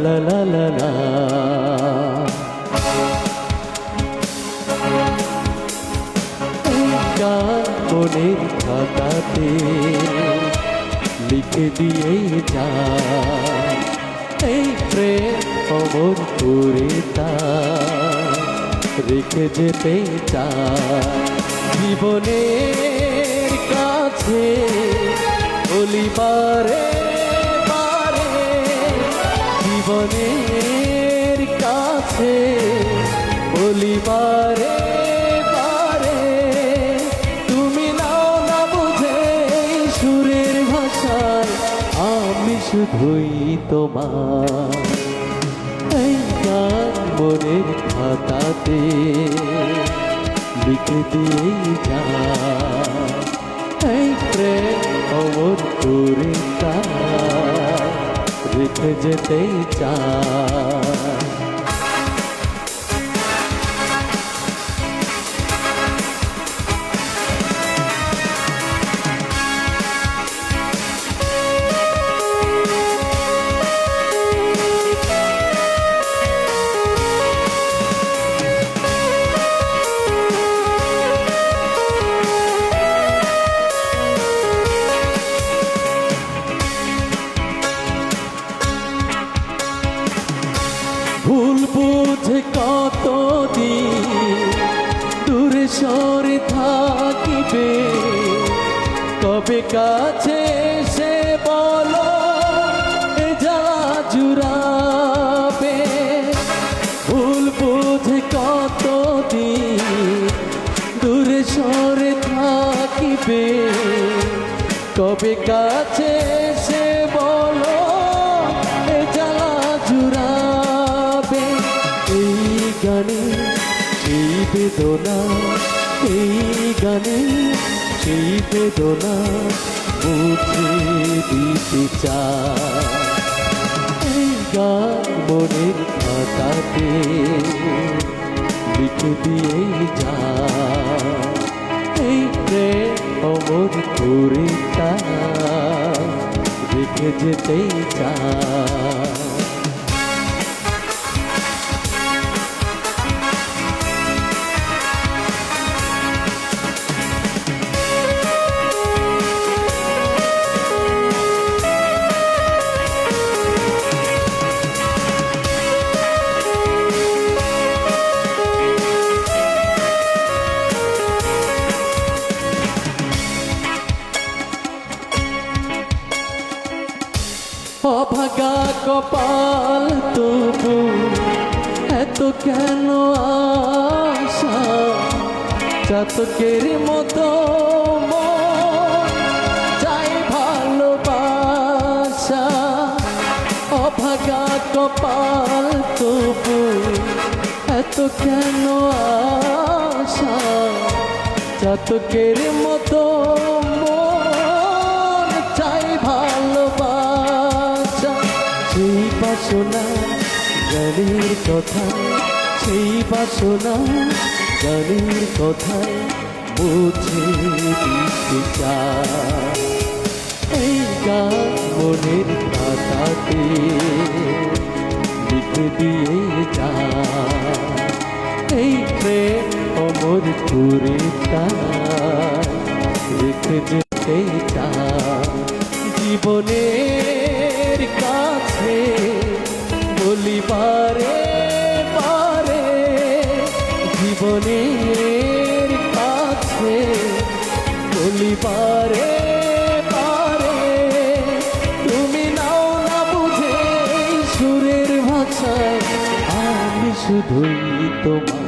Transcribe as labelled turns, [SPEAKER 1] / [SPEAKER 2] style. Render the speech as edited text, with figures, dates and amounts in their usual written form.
[SPEAKER 1] লা লা লা লা। মনের খাতাতে লিখে দিয়ে যা, এই প্রেম অমর করে তা রেখে যেতে চায়। জীবনের কাছে বলিবারে বারে, জীবনের কাছে বলিবারে বারে, তুমি নাও না বুঝে সুরের ভাষায়, আমি শুধুই তোমার। এই গান মনের খাতাতে লিখে দিয়ে যা, এই প্রেম অমর করে তা রেখে যেতে চায়। ভুল বুঝে কতদিন দূরে সরে থাকিবে, কবে কাছে এসে বলো এ জ্বালা জুড়াবে। ভুল বুঝে কতদিন দূরে সরে থাকিবে, কবে কাছে এসে বলো এ জ্বালা জুড়াবে। এই গানে সেই বেদনা, এই গানে সেই বেদনা মুছে দিতে চায়। এই গান মনের খাতাতে লিখে দিয়ে যা, এই প্রেম অমর করে তা রেখে যেতে চায়। অভাগা কপাল তবু এত কেন আশা, চাতকের মতো মন চাই ভালোবাসা। অভাগা কপাল তবু এত কেন আশা, চাতকের মতো মন চাই ভালোবাসা। সেই বাসনা গানের কথা, সেই বাসনা গানের কথায় মুছে দিতে চায়। এই গান মনের খাতাতে লিখে দিয়ে যা, এই প্রেম অমর করে তা রেখে যেতে চায়। জীবনের কাছে বলিবারে বারে, জীবনের কাছে বলিবারে বারে, তুমি নাও না বুঝে সুরের ভাষায়, আমি শুধুই তোমার।